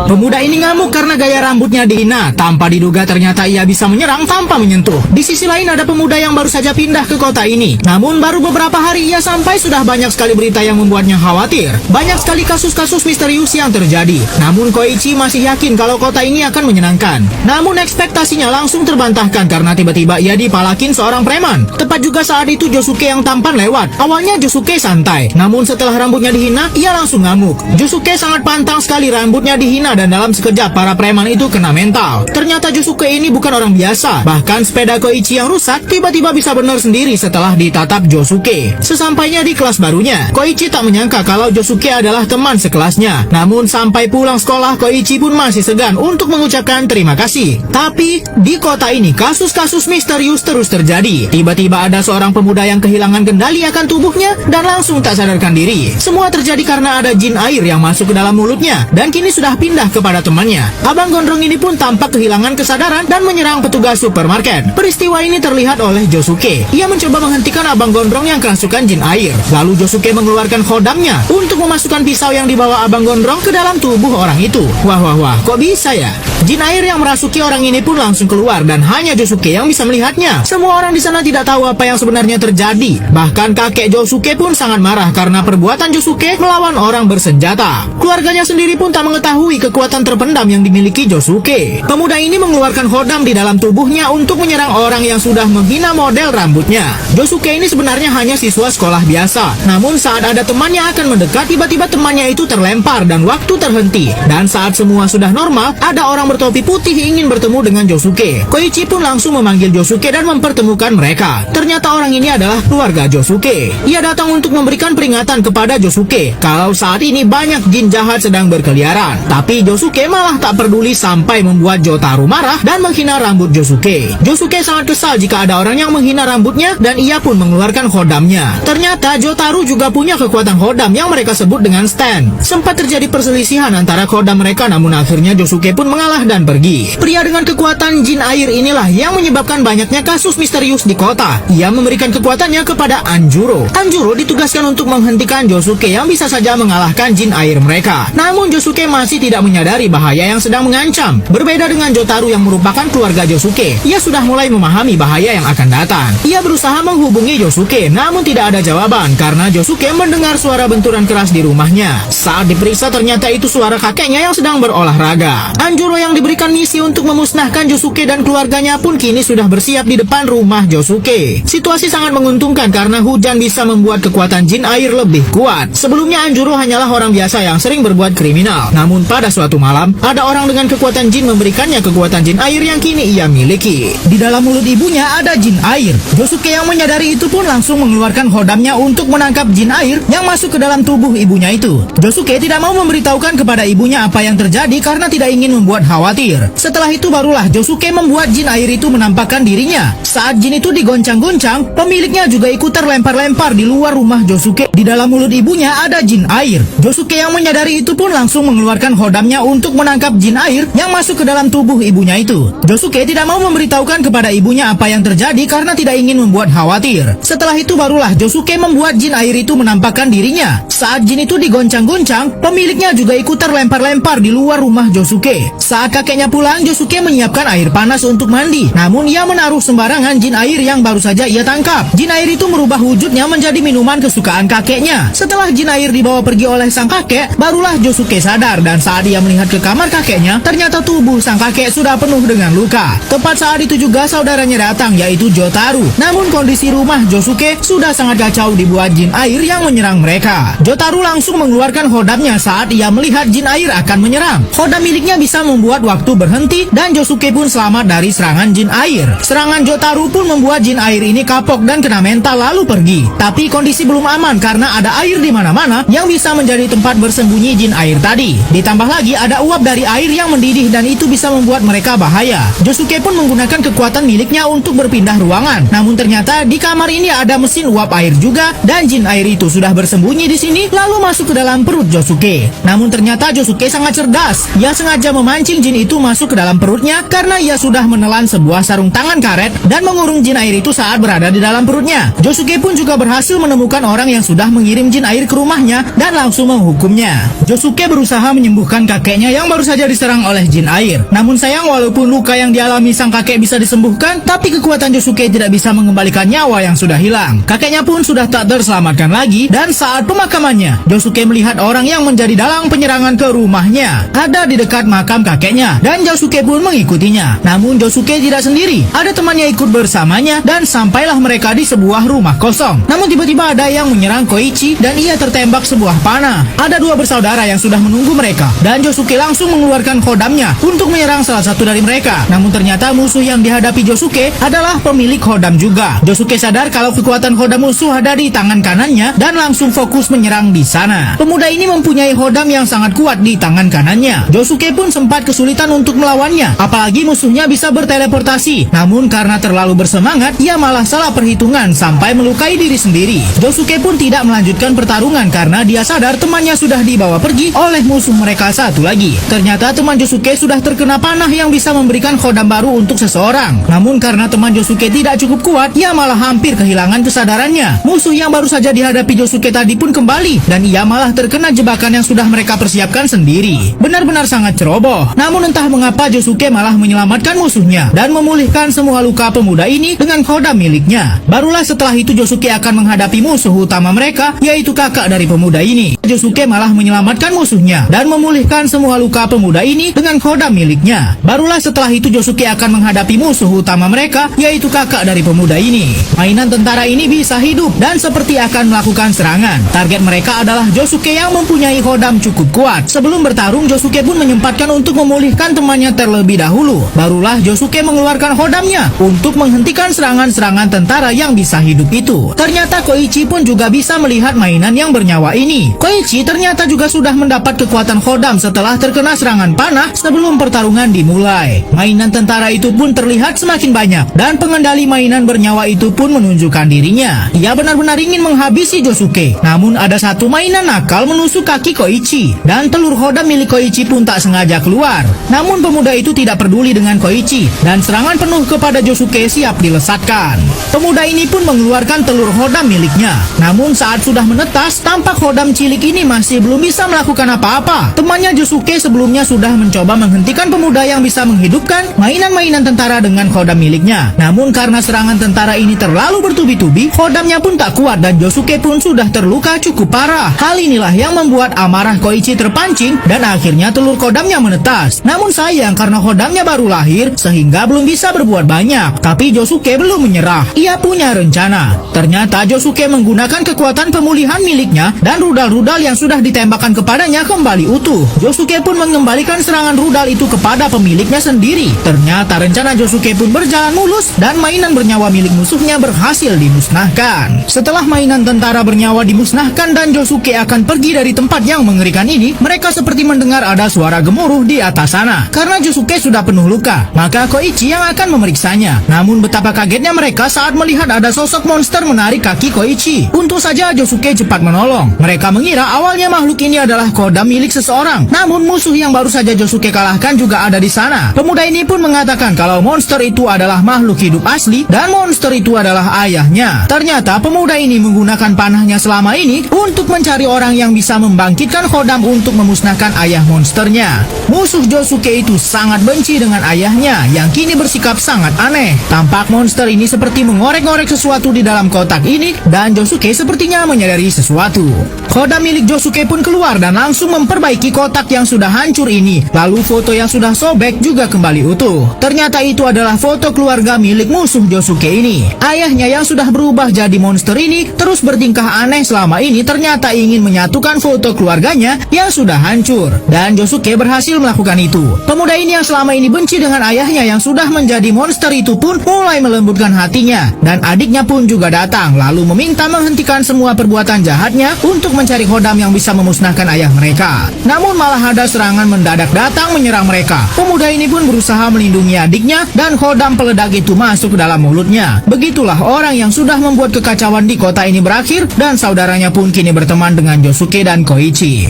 Pemuda ini ngamuk karena gaya rambutnya dihina. Tanpa diduga ternyata ia bisa menyerang tanpa menyentuh. Di sisi lain ada pemuda yang baru saja pindah ke kota ini. Namun baru beberapa hari ia sampai sudah banyak sekali berita yang membuatnya khawatir. Banyak sekali kasus-kasus misterius yang terjadi. Namun Koichi masih yakin kalau kota ini akan menyenangkan. Namun ekspektasinya langsung terbantahkan karena tiba-tiba ia dipalakin seorang preman. Tepat juga saat itu Josuke yang tampan lewat. Awalnya Josuke santai, namun setelah rambutnya dihina, ia langsung ngamuk. Josuke sangat pantang sekali rambutnya dihina dan dalam sekejap para preman itu kena mental. Ternyata Josuke ini bukan orang biasa. Bahkan sepeda Koichi yang rusak tiba-tiba bisa benar sendiri setelah ditatap Josuke. Sesampainya di kelas barunya, Koichi tak menyangka kalau Josuke adalah teman sekelasnya. Namun sampai pulang sekolah, Koichi pun masih segan untuk mengucapkan terima kasih. Tapi di kota ini kasus-kasus misterius terus terjadi. Tiba-tiba ada seorang pemuda yang kehilangan kendali akan tubuhnya dan langsung tak sadarkan diri. Semua terjadi karena ada jin air yang masuk ke dalam mulutnya dan kini sudah pindah kepada temannya. Abang gondrong ini pun tampak kehilangan kesadaran dan menyerang petugas supermarket. Peristiwa ini terlihat oleh Josuke. Ia mencoba menghentikan abang gondrong yang kerasukan jin air. Lalu Josuke mengeluarkan khodamnya untuk memasukkan pisau yang dibawa abang gondrong ke dalam tubuh orang itu. Wah, kok bisa ya? Jin air yang merasuki orang ini pun langsung keluar dan hanya Josuke yang bisa melihatnya. Semua orang di sana tidak tahu apa yang sebenarnya terjadi. Bahkan kakek Josuke pun sangat marah karena perbuatan Josuke melawan orang bersenjata. Keluarganya sendiri pun tak mengetahui kekuatan terpendam yang dimiliki Josuke. Pemuda ini mengeluarkan khodam di dalam tubuhnya untuk menyerang orang yang sudah menghina model rambutnya. Josuke ini sebenarnya hanya siswa sekolah biasa. Namun saat ada temannya akan mendekat, tiba-tiba temannya itu terlempar dan waktu terhenti. Dan saat semua sudah normal, ada orang bertopi putih ingin bertemu dengan Josuke. Koichi pun langsung memanggil Josuke dan mempertemukan mereka. Ternyata orang ini adalah keluarga Josuke. Ia datang untuk memberikan peringatan kepada Josuke kalau saat ini banyak jin jahat sedang berkeliaran. Tapi Josuke malah tak peduli sampai membuat Jotaro marah dan menghina rambut Josuke. Josuke sangat kesal jika ada orang yang menghina rambutnya dan ia pun mengeluarkan khodamnya. Ternyata Jotaro juga punya kekuatan khodam yang mereka sebut dengan stand. Sempat terjadi perselisihan antara khodam mereka, namun akhirnya Josuke pun mengalah dan pergi. Pria dengan kekuatan jin air inilah yang menyebabkan banyaknya kasus misterius di kota. Ia memberikan kekuatannya kepada Anjuro. Anjuro ditugaskan untuk menghentikan Josuke yang bisa saja mengalahkan jin air mereka. Namun Josuke masih tidak menyadari bahaya yang sedang mengancam. Berbeda dengan Jotaro yang merupakan keluarga Josuke, ia sudah mulai memahami bahaya yang akan datang. Ia berusaha menghubungi Josuke, namun tidak ada jawaban karena Josuke mendengar suara benturan keras di rumahnya. Saat diperiksa ternyata itu suara kakeknya yang sedang berolahraga. Anjuro yang diberikan misi untuk memusnahkan Josuke dan keluarganya pun kini sudah bersiap di depan rumah Josuke. Situasi sangat menguntungkan karena hujan bisa membuat kekuatan jin air lebih kuat. Sebelumnya Anjuro hanyalah orang biasa yang sering berbuat kriminal. Namun pada suatu malam, ada orang dengan kekuatan jin memberikannya kekuatan jin air yang kini ia miliki. Di dalam mulut ibunya ada jin air. Josuke yang menyadari itu pun langsung mengeluarkan khodamnya untuk menangkap jin air yang masuk ke dalam tubuh ibunya itu. Josuke tidak mau memberitahukan kepada ibunya apa yang terjadi karena tidak ingin membuat khawatir. Setelah itu barulah Josuke membuat jin air itu menampakkan dirinya. Saat jin itu digoncang-goncang, pemiliknya juga ikut terlempar-lempar di luar rumah Josuke. Di dalam mulut ibunya ada jin air. Josuke yang menyadari itu pun langsung mengeluarkan khodamnya untuk menangkap jin air yang masuk ke dalam tubuh ibunya itu. Josuke tidak mau memberitahukan kepada ibunya apa yang terjadi karena tidak ingin membuat khawatir. Setelah itu barulah Josuke membuat jin air itu menampakkan dirinya. Saat jin itu digoncang-goncang, pemiliknya juga ikut terlempar-lempar di luar rumah Josuke. Saat kakeknya pulang, Josuke menyiapkan air panas untuk mandi. Namun ia menaruh sembarangan jin air yang baru saja ia tangkap. Jin air itu merubah wujudnya menjadi minuman kesukaan kakeknya. Setelah jin air dibawa pergi oleh sang kakek, barulah Josuke sadar dan saat ia melihat ke kamar kakeknya, ternyata tubuh sang kakek sudah penuh dengan luka. Tepat saat itu juga saudaranya datang, yaitu Jotaro. Namun kondisi rumah Josuke sudah sangat kacau dibuat jin air yang menyerang mereka. Jotaro langsung mengeluarkan khodamnya saat ia melihat jin air akan menyerang. Khodam miliknya bisa membuat waktu berhenti dan Josuke pun selamat dari serangan jin air. Serangan Jotaro pun membuat jin air ini kapok dan kena mental lalu pergi. Tapi kondisi belum aman karena ada air di mana-mana yang bisa menjadi tempat bersembunyi jin air tadi. Ditambah lagi ada uap dari air yang mendidih dan itu bisa membuat mereka bahaya. Josuke pun menggunakan kekuatan miliknya untuk berpindah ruangan. Namun ternyata di kamar ini ada mesin uap air juga dan jin air itu sudah bersembunyi di sini lalu masuk ke dalam perut Josuke. Namun ternyata Josuke sangat cerdas. Ia sengaja memancing jin itu masuk ke dalam perutnya karena ia sudah menelan sebuah sarung tangan karet dan mengurung jin air itu saat berada di dalam perutnya. Josuke pun juga berhasil menemukan orang yang sudah mengirim jin air ke rumahnya dan langsung menghukumnya. Josuke berusaha menyembuhkan kakeknya yang baru saja diserang oleh jin air. Namun sayang, walaupun luka yang dialami sang kakek bisa disembuhkan, tapi kekuatan Josuke tidak bisa mengembalikan nyawa yang sudah hilang. Kakeknya pun sudah tak terselamatkan lagi, dan saat pemakamannya, Josuke melihat orang yang menjadi dalang penyerangan ke rumahnya ada di dekat makam kakeknya, dan Josuke pun mengikutinya. Namun Josuke tidak sendiri, ada temannya ikut bersamanya, dan sampailah mereka di sebuah rumah kosong. Namun tiba-tiba ada yang menyerang Koichi dan ia tertembak sebuah panah. Ada dua bersaudara yang sudah menunggu mereka, dan Josuke langsung mengeluarkan hodamnya untuk menyerang salah satu dari mereka. Namun ternyata musuh yang dihadapi Josuke adalah pemilik hodam juga. Josuke sadar kalau kekuatan hodam musuh ada di tangan kanannya dan langsung fokus menyerang di sana. Pemuda ini mempunyai hodam yang sangat kuat di tangan kanannya. Josuke pun sempat kesulitan untuk melawannya, apalagi musuhnya bisa berteleportasi. Namun karena terlalu bersemangat, ia malah salah perhitungan sampai melukai diri sendiri. Josuke pun tidak melanjutkan pertarungan karena dia sadar temannya sudah dibawa pergi oleh musuh mereka satu lagi. Ternyata teman Josuke sudah terkena panah yang bisa memberikan hodam baru untuk seseorang. Namun karena teman Josuke tidak cukup kuat, ia malah hampir kehilangan kesadarannya. Musuh yang baru saja dihadapi Josuke tadi pun kembali, dan ia malah terkena jebakan yang sudah mereka persiapkan sendiri. Benar-benar sangat ceroboh. Namun entah mengapa Josuke malah menyelamatkan musuhnya dan memulihkan semua luka pemuda ini dengan hodam miliknya. Barulah setelah itu Josuke akan menghadapi musuh utama mereka, yaitu kakak dari pemuda ini. Josuke malah menyelamatkan musuhnya dan memulihkan semua luka pemuda ini dengan hodam miliknya. Barulah setelah itu Josuke akan menghadapi musuh utama mereka, yaitu kakak dari pemuda ini. Mainan tentara ini bisa hidup dan seperti akan melakukan serangan. Target mereka adalah Josuke yang mempunyai hodam cukup kuat. Sebelum bertarung, Josuke pun menyempatkan untuk memulihkan temannya terlebih dahulu. Barulah Josuke mengeluarkan hodamnya untuk menghentikan serangan-serangan tentara yang bisa hidup itu. Ternyata Koichi pun juga bisa melihat mainan yang bernyawa ini. Koichi ternyata juga sudah mendapat kekuatan hodam setelah terkena serangan panah sebelum pertarungan dimulai. Mainan tentara itu pun terlihat semakin banyak, dan pengendali mainan bernyawa itu pun menunjukkan dirinya. Ia benar-benar ingin menghabisi Josuke. Namun ada satu mainan nakal menusuk kaki Koichi, dan telur hodam milik Koichi pun tak sengaja keluar. Namun pemuda itu tidak peduli dengan Koichi, dan serangan penuh kepada Josuke siap dilesatkan. Pemuda ini pun mengeluarkan telur hodam miliknya. Namun saat sudah menetas, tampak hodam cilik ini masih belum bisa melakukan apa-apa. Temannya Josuke sebelumnya sudah mencoba menghentikan pemuda yang bisa menghidupkan mainan-mainan tentara dengan hodam miliknya. Namun karena serangan tentara ini terlalu bertubi-tubi, hodamnya pun tak kuat dan Josuke pun sudah terluka cukup parah. Hal inilah yang membuat amarah Koichi terpancing dan akhirnya telur hodamnya menetas. Namun sayang karena hodamnya baru lahir sehingga belum bisa berbuat banyak. Tapi Josuke belum menyerah. Ia punya rencana. Ternyata Josuke menggunakan kekuatan pemulihan miliknya dan rudal-rudal yang sudah ditembakkan kepadanya kembali utuh. Josuke pun mengembalikan serangan rudal itu kepada pemiliknya sendiri. Ternyata rencana Josuke pun berjalan mulus dan mainan bernyawa milik musuhnya berhasil dimusnahkan. Setelah mainan tentara bernyawa dimusnahkan dan Josuke akan pergi dari tempat yang mengerikan ini, mereka seperti mendengar ada suara gemuruh di atas sana. Karena Josuke sudah penuh luka, maka Koichi yang akan memeriksanya. Namun betapa kagetnya mereka saat melihat ada sosok monster menarik kaki Koichi. Untung saja Josuke cepat menolong. Mereka mengira awalnya makhluk ini adalah kodam milik seseorang. Namun musuh yang baru saja Josuke kalahkan juga ada di sana. Pemuda ini pun mengatakan kalau monster itu adalah makhluk hidup asli dan monster itu adalah ayahnya. Ternyata pemuda ini menggunakan panahnya selama ini untuk mencari orang yang bisa membangkitkan kodam untuk memusnahkan ayah monsternya. Musuh Josuke itu sangat benci dengan ayahnya yang kini bersikap sangat aneh. Tampak monster ini seperti mengorek-ngorek sesuatu di dalam kotak ini dan Josuke sepertinya menyadari sesuatu. Kodam milik Josuke pun keluar dan langsung memperbaiki kotak yang sudah hancur ini. Lalu foto yang sudah sobek juga kembali utuh. Ternyata itu adalah foto keluarga milik musuh Josuke ini. Ayahnya yang sudah berubah jadi monster ini terus bertingkah aneh selama ini ternyata ingin menyatukan foto keluarganya yang sudah hancur. Dan Josuke berhasil melakukan itu. Pemuda ini yang selama ini benci dengan ayahnya yang sudah menjadi monster itu pun mulai melembutkan hatinya. Dan adiknya pun juga datang lalu meminta menghentikan semua perbuatan jahatnya untuk mencari hodam yang bisa memusnahkan ayah mereka. Namun malah ada serangan mendadak datang menyerang mereka. Pemuda ini pun berusaha melindungi adiknya dan hodam peledak itu masuk ke dalam mulutnya. Begitulah orang yang sudah membuat kekacauan di kota ini berakhir dan saudaranya pun kini berteman dengan Josuke dan Koichi.